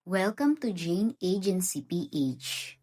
Welcome to Jane Agency PH.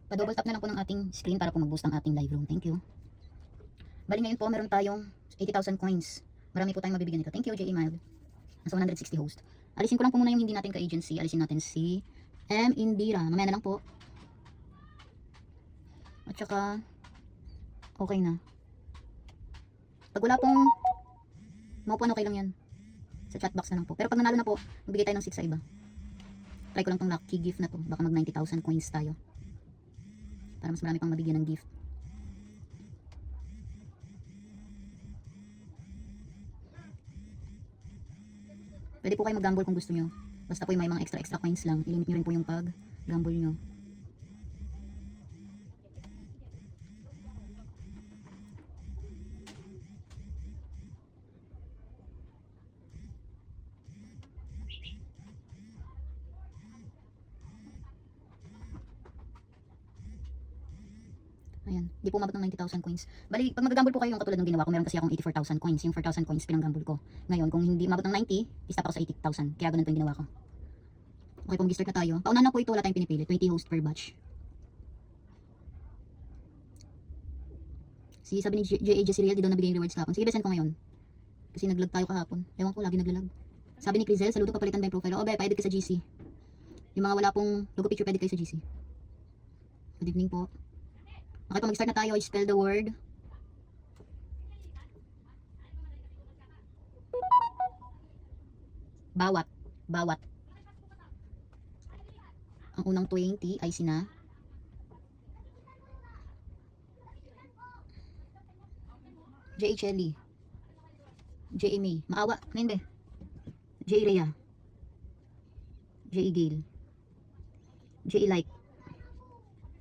Pa-double tap na lang po ng ating screen para po mag-boost ang ating live room. Thank you. Bali ngayon po meron tayong 80,000 coins. Marami po tayong mabibigyan nito. Thank you, J.E. Mild. Nasa 160 host. Alisin ko lang po muna yung hindi natin ka-agency. Alisin natin si M. Indira. Mamaya na lang po. At saka, okay na. Pag wala pong maupuan, okay lang yan. Sa chat box na lang po. Pero pag nanalo na po, magbigay tayo ng 6 sa iba. Try ko lang tong lucky gift na to. Baka mag 90,000 coins tayo. Para mas marami pang mabigyan ng gift. Pwede po kayo mag-gamble kung gusto nyo. Basta po yung may mga extra coins lang. I-limit nyo rin po yung pag-gamble nyo. Ayan, di po umabot ng 90,000 coins. Bali, pag mag-gamble po kayo yung katulad ng ginawa ko, meron kasi akong 84,000 coins. Yung 4,000 coins pinang-gamble ko. Ngayon, kung hindi umabot ng 90, stop ako sa 80,000. Kaya ganun po yung ginawa ko. Okay po, mag-start na tayo. Paunahan na po ito, wala tayong pinipili. 20 host per batch. Sabi ni J.A. Jessiriel, di daw nabigay yung rewards kahapon. Sige, besend ko ngayon. Kasi naglag tayo kahapon. Ewan ko, lagi naglalag. Sabi ni Crizel, saludo, papalitan ba yung profile? O, pa-edit ka sa GC. Yung mga wala pong logo picture, pwede kayo sa GC. Good evening po. Okay po, mag-start na tayo. I spell the word. Bawat. Bawat. Ang unang 20 ay sina J.A. Chelly. J.A. May. Maawa. Ngayon be. J.A. Rhea. J.A. Gale. J.A. Like.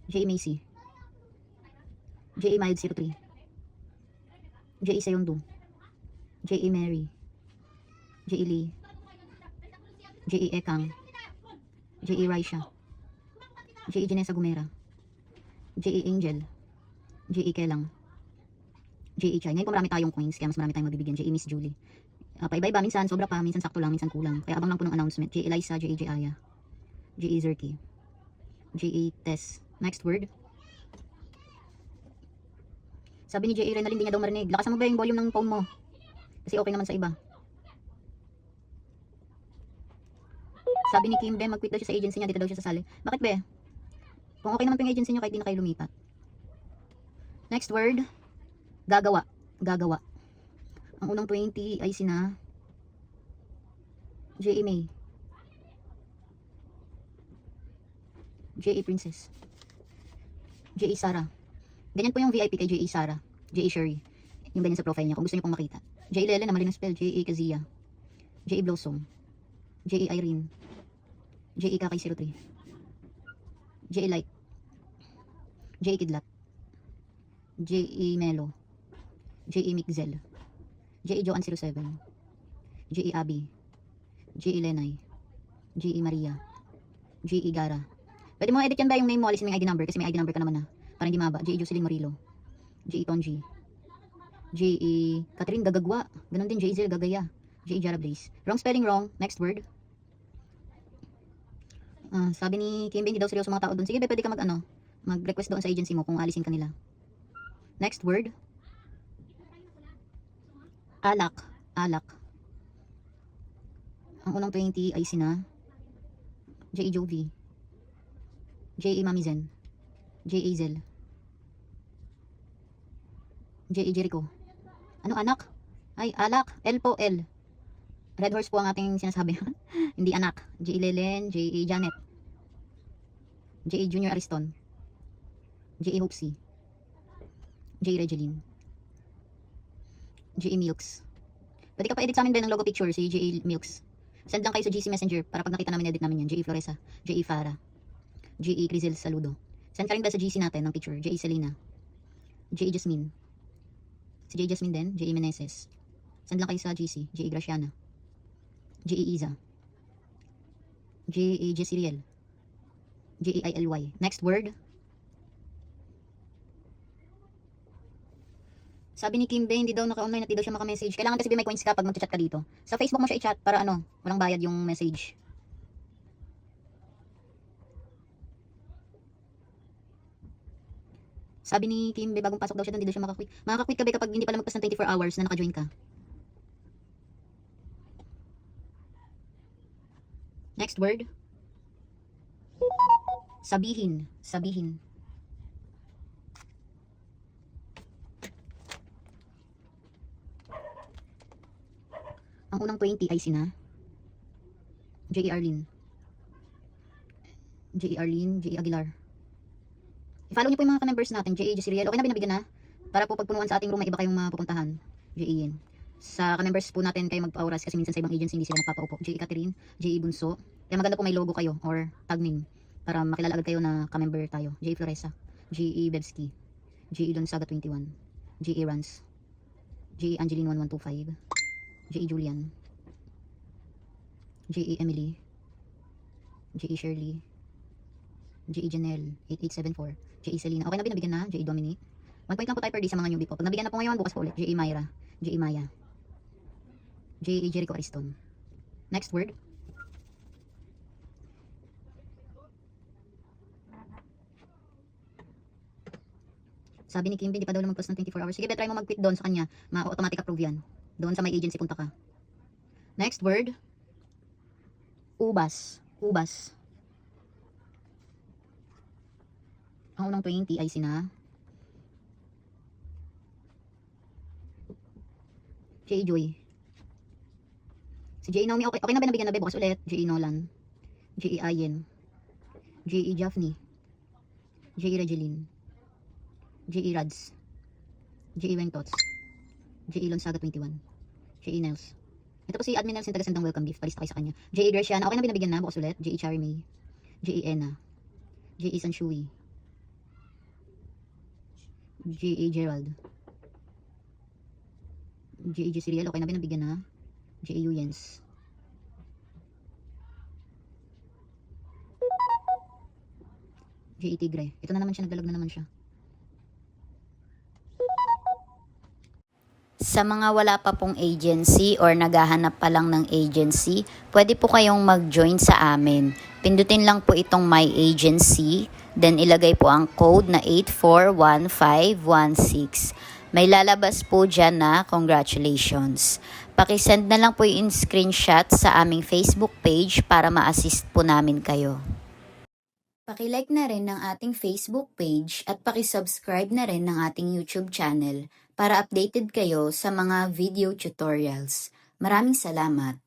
J.A. Macy. J.A. Mild 03. J.A. Seyondo. J.A. Mary. J.A. Lee. J.A. Ekang. J.A. Raisha. J.A. Janessa Gumera. J.A. Angel. J.A. Kelang. J.A. Chai. Ngayon po marami tayong coins, kaya mas marami tayong mabibigyan. J.A. Miss Julie. Paiba-iba, minsan sobra pa, minsan sakto lang, minsan kulang. Kaya abang lang po ng announcement. J.A. Liza, J.A. Jaya. J.A. Zerky. J.A. Tess. Next word. Sabi ni J.A. Renalyn, hindi niya daw marinig. Lakasan mo ba yung volume ng phone mo? Kasi okay naman sa iba. Sabi ni Kim Ben, mag-quit daw siya sa agency niya, dito daw siya sasali. Bakit be? Kung okay naman po yung agency niyo, kahit di na kayo lumipat. Next word. Gagawa. Gagawa. Ang unang 20 ay sina J.A. May. J.A. Princess. J.A. Sarah. Ganyan po yung VIP kay J.A. Sarah. J.A. Sherry. Yung ganyan sa profile niya, kung gusto niyo pong makita. J.A. Lele, na mali ng spell. J.A. Kazia. J.A. Blossom. J.A. Irene. J.A. Kakay 03. J.A. Light. J.A. Kidlat. J.A. Melo. J.A. Mixel. J.A. Joan 07. J.A. Abby. J.A. Lenay. J.A. Maria. J.A. Gara. Pwede mo edit yan ba yung name mo, alisin mo yung ID number kasi may ID number ka naman na. Para hindi maba. J.A. Jocelyn Morilo. J.A. Tonji. J.A. Catherine Gagagwa. Ganon din J.A. Zel Gagaya. J.A. Jara Blaze. Wrong spelling wrong. Next word. Sabi ni Kimbe, hindi daw seryoso mga tao doon. Sige, pwede ka mag-request doon sa agency mo kung alisin kanila. Next word. Alak. Alak. Ang unang 20 ay sina J.A. Jovi. J.E. Mamizen, J.A. Zel, J.E. Jericho. Ano anak? Ay, alak. L po, L. Red horse po ang ating sinasabi. Hindi anak. J.E. Lelen, J.E. Janet, J.E. Junior Ariston, J.E. Hopsy, J.E. Regeline, J.E. Milks. Pwede ka pa edit sa amin ba ng logo picture si J.E. Milks? Send lang kayo sa GC Messenger para pag nakita namin edit namin yan. J.E. Floresa, J.E. Farah, J.E. Crizel Saludo. Send ka rin ba sa GC natin ng picture? J.E. Selena, J.E. Jasmine. Si J.E. Jasmine din, J.E. Meneses. Send lang kayo sa GC. J.E. Graciana, J.E. Iza, J.E. Jessiriel, J.E. ILY. Next word. Sabi ni Kimbe, hindi daw naka-online at hindi daw siya maka-message. Kailangan kasi may coins ka pag mag-chat ka dito. Sa Facebook mo siya i-chat para ano, walang bayad yung message. Sabi ni Kimbe, bagong pasok daw siya doon, hindi daw siya maka-quit. Makaka-quit ka ba kapag hindi pala magpas ng 24 hours na naka-join ka? Next word. Sabihin. Sabihin. Ang unang 20 ay sina J.E. Arlene, J.E. Arlene, J.E. Aguilar. I-follow niyo po yung mga ka-members natin. J.E. Jessiriel. Okay na binabigyan na? Para po pagpunuan sa ating room, may iba kayong mapupuntahan. J.E. Yen. Sa ka-members po natin kayo mag-pauras kasi minsan sa ibang agency hindi sila nagpapaupo. J.E. Catherine, J.E. Bunso. Kaya maganda po may logo kayo or tag name para makilala agad kayo na ka-member tayo. J.E. Floresa, J.E. Bebski, J.E. Lonsaga 21, J.E. Rans, J.E. Angeline 1125, J.E. Julian, J.E. Emily, J.E. Shirley, J.E. Janelle 8874, J.E. Selena. Okay na binabigyan na? J.E. Dominic. 1 point lang po tayo per day sa mga newbie po. Pag nabigyan na po ngayon, bukas po ulit. J.E. Myra, J.E. Maya, J.E. Jericho Ariston. Next word. Sabi ni Kimby, hindi pa daw lumagpas ng 24 hours. Sige, try mo mag-quit doon sa kanya. Ma-automatic approve yan. Doon sa may agency punta ka. Next word. Ubas. Ubas. Ang unang 20 ay sina J.E. Joy. Si J.E. Naomi, okay na ba nabigyan na ba? Bukas ulit. J.E. Nolan, J.E. Ayen, J.E. Jaffney, J.E. Regeline, J.E. Rads, J.E. Wengtots, J.E. Lonsaga 21, J.E. Nels. Ito po si Admin Nels yung taga-sendang welcome gift. Palista kayo sa kanya. J.E. Graciana, okay na binabigyan na? Bukas ulit. J.E. Cherry May, J.E. Ena, J.E. Sanshui, J.E. Gerald, J.E. Jessiriel, okay na binabigyan na? J.E. Yuyens, J.E. Tigre. Ito na naman siya, nagdalag na naman siya. Sa mga wala pa pong agency or naghahanap pa lang ng agency, pwede po kayong mag-join sa amin. Pindutin lang po itong My Agency, then ilagay po ang code na 841516. May lalabas po dyan na congratulations. Pakisend na lang po yung screenshot sa aming Facebook page para ma-assist po namin kayo. Pakilike na rin ng ating Facebook page at pakisubscribe na rin ng ating YouTube channel para updated kayo sa mga video tutorials. Maraming salamat!